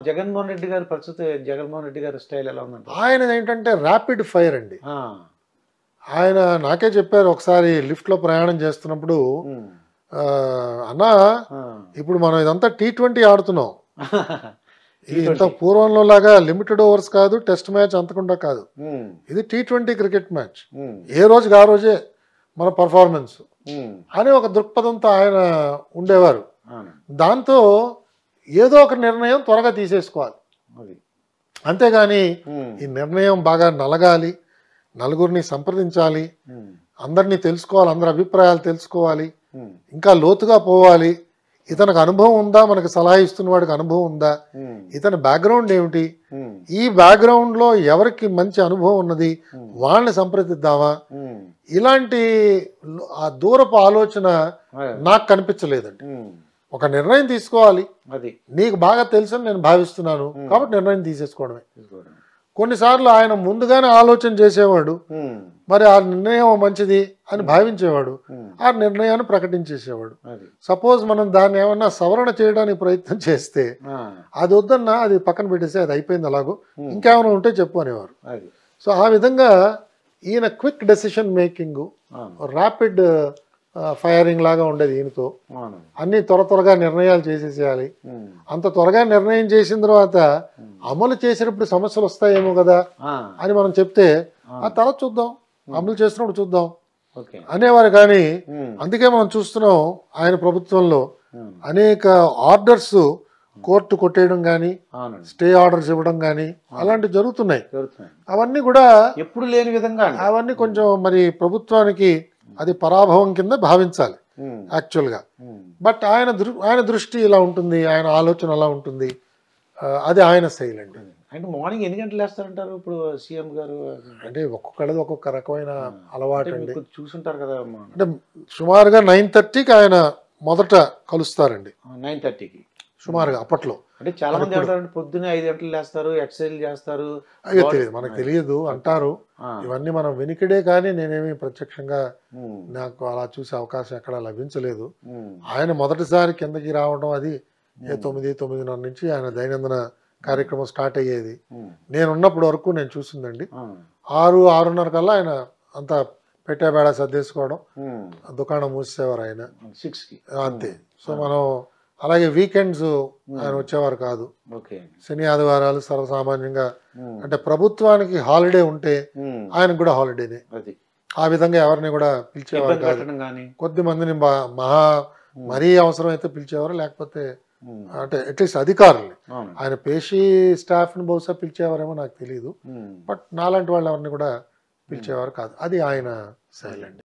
జగన్మోహన్ రెడ్డి గారి పరిస్థితి, జగన్మోహన్ రెడ్డి గారి స్టైల్ ఎలా ఉందంట? ఆయన ఏంటంటే ర్యాపిడ్ ఫైర్ అండి. ఆయన నాకే చెప్పారు ఒకసారి లిఫ్ట్లో ప్రయాణం చేస్తున్నప్పుడు, అన్నా ఇప్పుడు మనం ఇదంతా T20 ఆడుతున్నాం, ఇది ఇంత పూర్వంలో లాగా లిమిటెడ్ ఓవర్స్ కాదు, టెస్ట్ మ్యాచ్ అంతకుండా కాదు, ఇది T20 క్రికెట్ మ్యాచ్, ఏ రోజుకి ఆ రోజే మన పర్ఫార్మెన్స్ అని ఒక దృక్పథంతో ఆయన ఉండేవారు. దాంతో ఏదో ఒక నిర్ణయం త్వరగా తీసేసుకోవాలి, అంతేగాని ఈ నిర్ణయం బాగా నలగాలి, నలుగురిని సంప్రదించాలి, అందరినీ తెలుసుకోవాలి, అందరి అభిప్రాయాలు తెలుసుకోవాలి, ఇంకా లోతుగా పోవాలి, ఇతనికి అనుభవం ఉందా, మనకు సలహా ఇస్తున్న వాడికి అనుభవం ఉందా, ఇతని బ్యాక్గ్రౌండ్ ఏమిటి, ఈ బ్యాక్గ్రౌండ్ లో ఎవరికి మంచి అనుభవం ఉన్నది వాళ్ళని సంప్రదిద్దామా, ఇలాంటి ఆ దూరపు ఆలోచన నాకు కనిపించలేదండి. ఒక నిర్ణయం తీసుకోవాలి, అది నీకు బాగా తెలుసని నేను భావిస్తున్నాను కాబట్టి నిర్ణయం తీసేసుకోవడమే. కొన్నిసార్లు ఆయన ముందుగానే ఆలోచన చేసేవాడు, మరి ఆ నిర్ణయం మంచిది అని భావించేవాడు, ఆ నిర్ణయాన్ని ప్రకటించేసేవాడు. సపోజ్ మనం దాన్ని ఏమన్నా సవరణ చేయడానికి ప్రయత్నం చేస్తే అది వద్దన్నా అది పక్కన పెట్టేసి అది అయిపోయింది అలాగో, ఇంకేమైనా ఉంటే చెప్పు అనేవారు. సో ఆ విధంగా ఈయన quick decision making, rapid firing లాగా ఉండేది ఈయనతో. అన్ని త్వరగా నిర్ణయాలు చేసేసేయాలి, అంత త్వరగా నిర్ణయం చేసిన తర్వాత అమలు చేసినప్పుడు సమస్యలు వస్తాయేమో కదా అని మనం చెప్తే ఆ తర్వాత చూద్దాం, అమలు చేసినప్పుడు చూద్దాం అనేవారు. కానీ అందుకే మనం చూస్తున్నాం ఆయన ప్రభుత్వంలో అనేక ఆర్డర్స్ కోర్టు కొట్టేయడం కానీ, స్టే ఆర్డర్స్ ఇవ్వడం కానీ అలాంటివి జరుగుతున్నాయి. అవన్నీ కూడా ఎప్పుడు లేని విధంగా, అవన్నీ కొంచెం మరి ప్రభుత్వానికి అది పరాభవం కింద భావించాలి యాక్చువల్గా. బట్ ఆయన దృష్టి ఇలా ఉంటుంది, ఆయన ఆలోచన అలా ఉంటుంది, అది ఆయన శైలి అండి. అంటే మార్నింగ్ ఎన్ని గంటలు వేస్తారంటారు ఇప్పుడు సీఎం గారు? అంటే ఒక్కొక్కళ్ళది ఒక్కొక్క రకమైన అలవాటు అండి. చూసుంటారు కదా, అంటే సుమారుగా 9:30కి ఆయన మొదట కలుస్తారండి. 9:30కి సుమారుగా అప్పట్లో. అంటే చాలా మంది అంటారు పొద్దున్నే 5 గంటలు లేస్తారు, ఎక్సర్సైజ్ చేస్తారు. అయ్యో తెలియదు, మనకు తెలియదు అంటారు. ఇవన్నీ మనం వెనుకడే, కానీ నేనేమి ప్రత్యక్షంగా నాకు అలా చూసే అవకాశం ఎక్కడ లభించలేదు. ఆయన మొదటిసారి కిందకి రావడం అది 9:30 నుంచి ఆయన దైనందిన కార్యక్రమం స్టార్ట్ అయ్యేది. నేనున్నప్పటి వరకు నేను చూసిందండి. 6-6:30 కల్లా ఆయన అంతా పెట్టే బేడ సర్దేసుకోవడం, దుకాణం మూసేవారు ఆయన 6కి అంతే. సో మనం అలాగే వీకెండ్స్ ఆయన వచ్చేవారు కాదు. శని ఆదివారాలు సర్వసామాన్యంగా, అంటే ప్రభుత్వానికి హాలిడే ఉంటే ఆయనకు కూడా హాలిడేనే. ఆ విధంగా ఎవరిని కూడా పిలిచేవారు కాదు. కొద్ది మందిని మరీ అవసరం అయితే పిలిచేవారు, లేకపోతే అంటే అట్లీస్ట్ అధికారులు, ఆయన పేషీ స్టాఫ్ ని బహుశా పిలిచేవారేమో నాకు తెలియదు. బట్ నాలాంటి వాళ్ళు ఎవరిని కూడా పిలిచేవారు కాదు. అది ఆయన శైలి అండి.